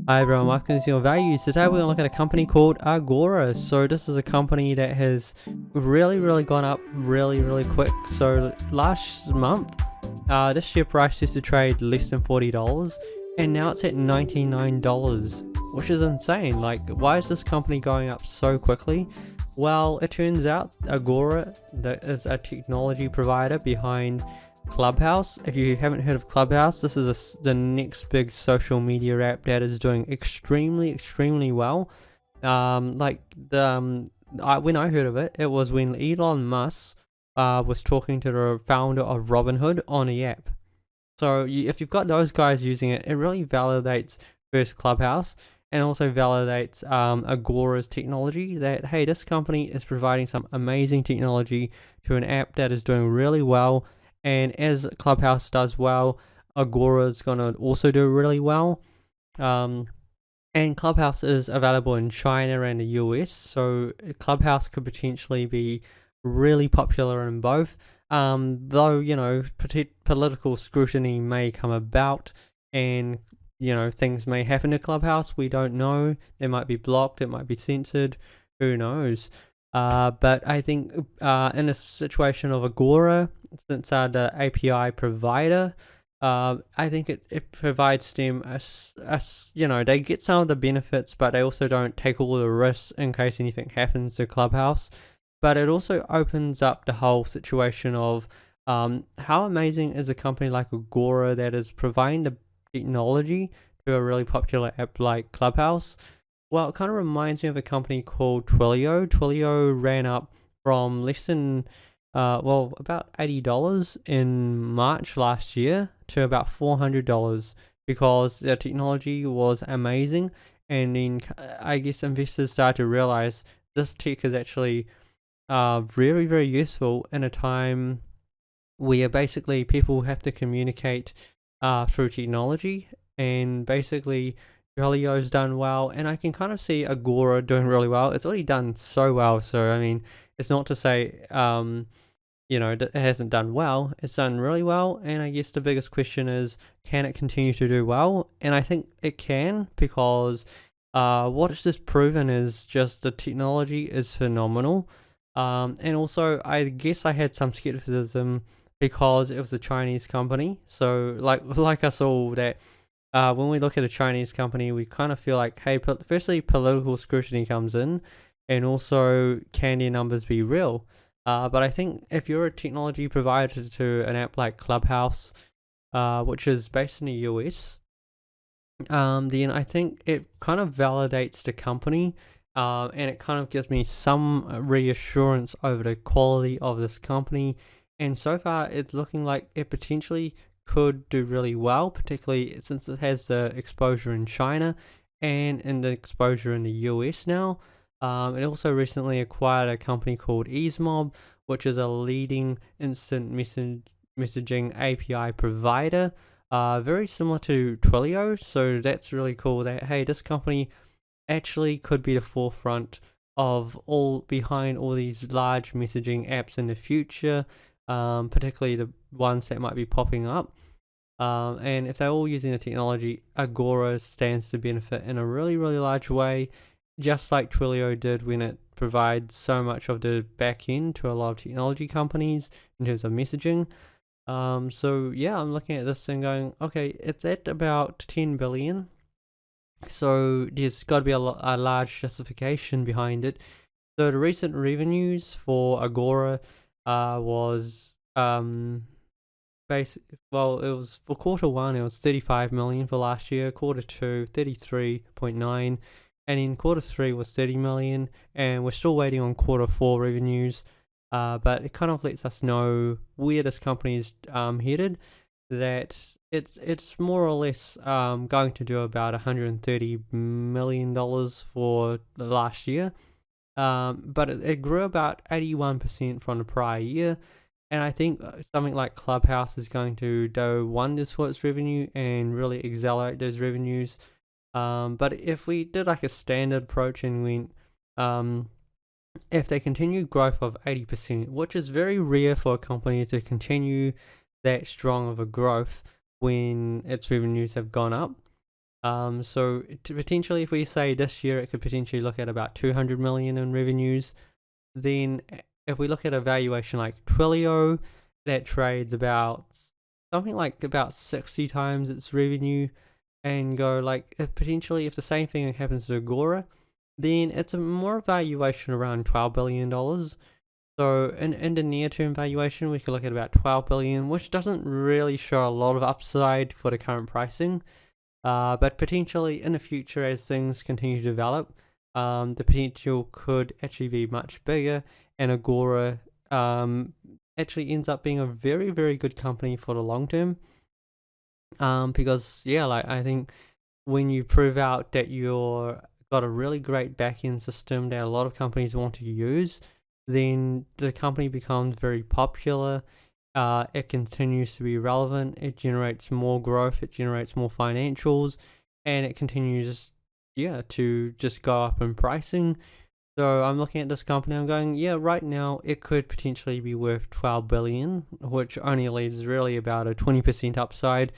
Hi everyone, welcome to Your Values. Today we're going to look at a company called Agora. So this is a company that has really gone up really quick. So last month, this share price used to trade less than $40 and now it's at $99, which is insane. Like, why is this company going up so quickly? Well, it turns out Agora is a technology provider behind Clubhouse. If you haven't heard of Clubhouse, this is the next big social media app that is doing extremely well. When I heard of it, it was when Elon Musk was talking to the founder of Robinhood on the app. So if you've got those guys using it, it really validates first Clubhouse and also validates Agora's technology, that hey, this company is providing some amazing technology to an app that is doing really well. And as Clubhouse does well, Agora is going to also do really well. And Clubhouse is available in China and the US, so Clubhouse could potentially be really popular in both. Though, you know, political scrutiny may come about and, you know, things may happen to Clubhouse. We don't know. It might be blocked, it might be censored, who knows. But I think in a situation of Agora, since the API provider, I think it provides them you know, they get some of the benefits, but they also don't take all the risks in case anything happens to Clubhouse. But it also opens up the whole situation of how amazing is a company like Agora that is providing the technology to a really popular app like Clubhouse. Well, it kind of reminds me of a company called Twilio. Twilio ran up from less than, about $80 in March last year to about $400 because their technology was amazing. And then I guess investors started to realize this tech is actually very useful in a time where basically people have to communicate through technology, and basically Twilio's done well, and I can kind of see Agora doing really well. It's already done so well, so I mean, it's not to say you know, it hasn't done well. It's done really well, and I guess the biggest question is, can it continue to do well? And I think it can, because what it's just proven is just the technology is phenomenal. And also, I guess I had some skepticism because it was a Chinese company. So like us all, that when we look at a Chinese company, we kind of feel like, hey, firstly, political scrutiny comes in, and also, can their numbers be real? But I think if you're a technology provider to an app like Clubhouse, which is based in the US, then I think it kind of validates the company, and it kind of gives me some reassurance over the quality of this company. And so far, it's looking like it potentially could do really well, particularly since it has the exposure in China and in the exposure in the US now. It also recently acquired a company called EaseMob, which is a leading instant messaging API provider, very similar to Twilio. So that's really cool that, hey, this company actually could be the forefront of behind all these large messaging apps in the future, particularly the ones that might be popping up. And if they're all using the technology, Agora stands to benefit in a really large way, just like Twilio did when it provides so much of the back end to a lot of technology companies in terms of messaging. So yeah, I'm looking at this and going, okay, it's at about 10 billion. So there's got to be a large justification behind it. So the recent revenues for Agora was it was for quarter one, it was 35 million for last year, quarter two 33.9, and in quarter three was 30 million, and we're still waiting on quarter four revenues, but it kind of lets us know where this company is headed, that it's more or less going to do about $130 million for the last year, but it grew about 81% from the prior year. And I think something like Clubhouse is going to do wonders for its revenue and really accelerate those revenues. But if we did like a standard approach and went, if they continue growth of 80%, which is very rare for a company to continue that strong of a growth when its revenues have gone up, So potentially, if we say this year, it could potentially look at about 200 million in revenues. Then if we look at a valuation like Twilio, that trades about something like about 60 times its revenue, and go like if the same thing happens to Agora, then it's a more valuation around $12 billion. So in the near term valuation, we could look at about 12 billion, which doesn't really show a lot of upside for the current pricing. But potentially in the future, as things continue to develop, the potential could actually be much bigger, and Agora actually ends up being a very, very good company for the long term. Because yeah, like I think when you prove out that you're got a really great backend system that a lot of companies want to use, then the company becomes very popular. It continues to be relevant. It generates more growth. It generates more financials, and it continues, yeah, to just go up in pricing. So I'm looking at this company. I'm going, yeah, right now it could potentially be worth 12 billion, which only leaves really about a 20% upside.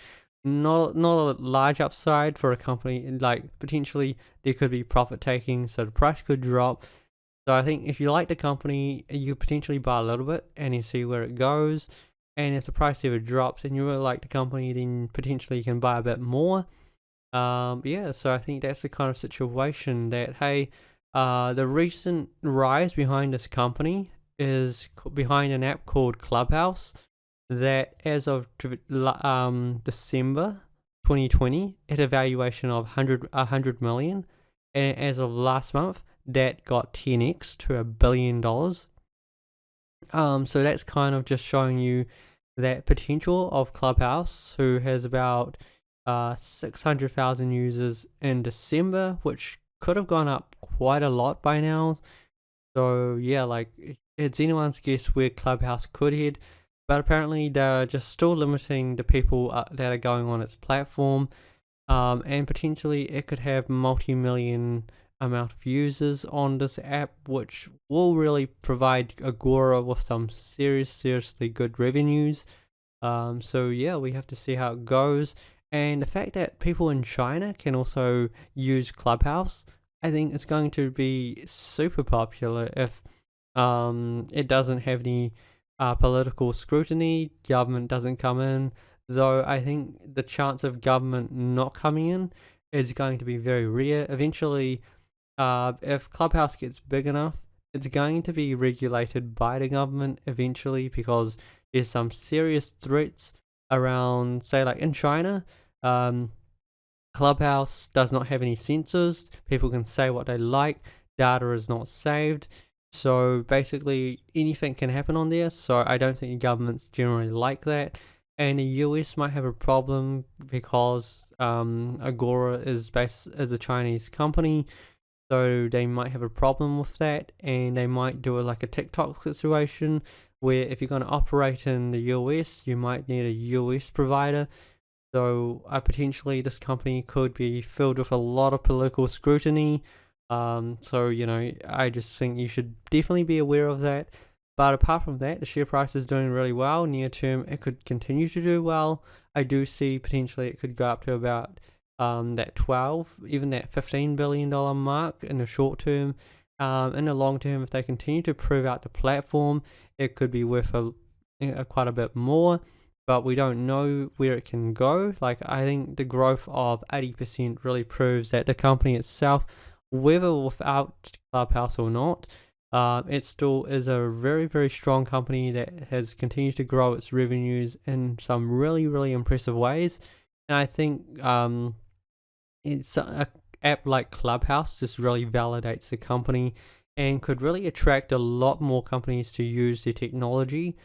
Not a large upside for a company. Like potentially there could be profit taking, so the price could drop. So I think if you like the company, you potentially buy a little bit and you see where it goes. And if the price ever drops and you really like the company, then potentially you can buy a bit more. Yeah, so I think that's the kind of situation that, hey, the recent rise behind this company is behind an app called Clubhouse that as of December 2020 had a valuation of 100 million, and as of last month that got 10x to $1 billion. So that's kind of just showing you that potential of Clubhouse, who has about 600,000 users in December, which could have gone up quite a lot by now. So yeah, like it's anyone's guess where Clubhouse could head, but apparently they're just still limiting the people that are going on its platform, and potentially it could have multi-million amount of users on this app, which will really provide Agora with some seriously good revenues. So yeah, we have to see how it goes. And the fact that people in China can also use Clubhouse, I think it's going to be super popular if it doesn't have any political scrutiny, government doesn't come in. So I think the chance of government not coming in is going to be very rare. Eventually, if Clubhouse gets big enough, it's going to be regulated by the government eventually, because there's some serious threats around, say like in China, Clubhouse does not have any censors. People can say what they like. Data is not saved. So basically anything can happen on there. So I don't think governments generally like that. And the US might have a problem because Agora is based as a Chinese company. So they might have a problem with that, and they might do it like a TikTok situation where if you're going to operate in the US, you might need a US provider. So potentially this company could be filled with a lot of political scrutiny. So, you know, I just think you should definitely be aware of that. But apart from that, the share price is doing really well. Near term, it could continue to do well. I do see potentially it could go up to about that 12, even that $15 billion mark in the short term. In the long term, if they continue to prove out the platform, it could be worth quite a bit more, but we don't know where it can go. Like, I think the growth of 80% really proves that the company itself, whether without Clubhouse or not, it still is a very, very strong company that has continued to grow its revenues in some really, really impressive ways. And I think it's an app like Clubhouse just really validates the company and could really attract a lot more companies to use their technology.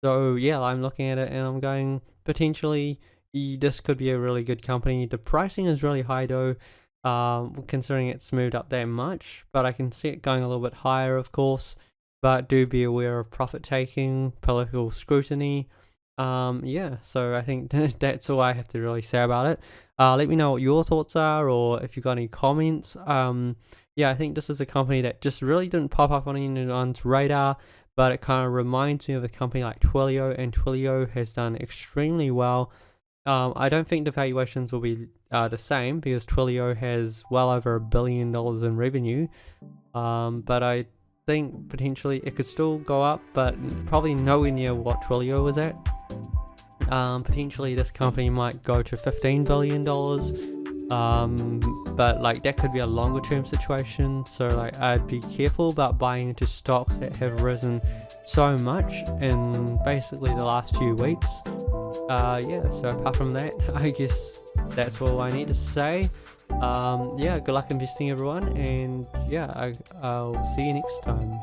So yeah, I'm looking at it and I'm going, potentially this could be a really good company. The pricing is really high though, considering it's moved up that much, but I can see it going a little bit higher, of course. But do be aware of profit taking, political scrutiny. Yeah, so I think that's all I have to really say about it. Let me know what your thoughts are, or if you've got any comments. Yeah, I think this is a company that just really didn't pop up on anyone's radar, but it kind of reminds me of a company like Twilio, and Twilio has done extremely well. I don't think the valuations will be the same because Twilio has well over $1 billion in revenue, but I think potentially it could still go up, but probably nowhere near what Twilio was at. Potentially this company might go to $15 billion, but like that could be a longer term situation, so like I'd be careful about buying into stocks that have risen so much in basically the last few weeks. Yeah, so apart from that, I guess that's all I need to say. Yeah, good luck investing everyone, and yeah, I'll see you next time.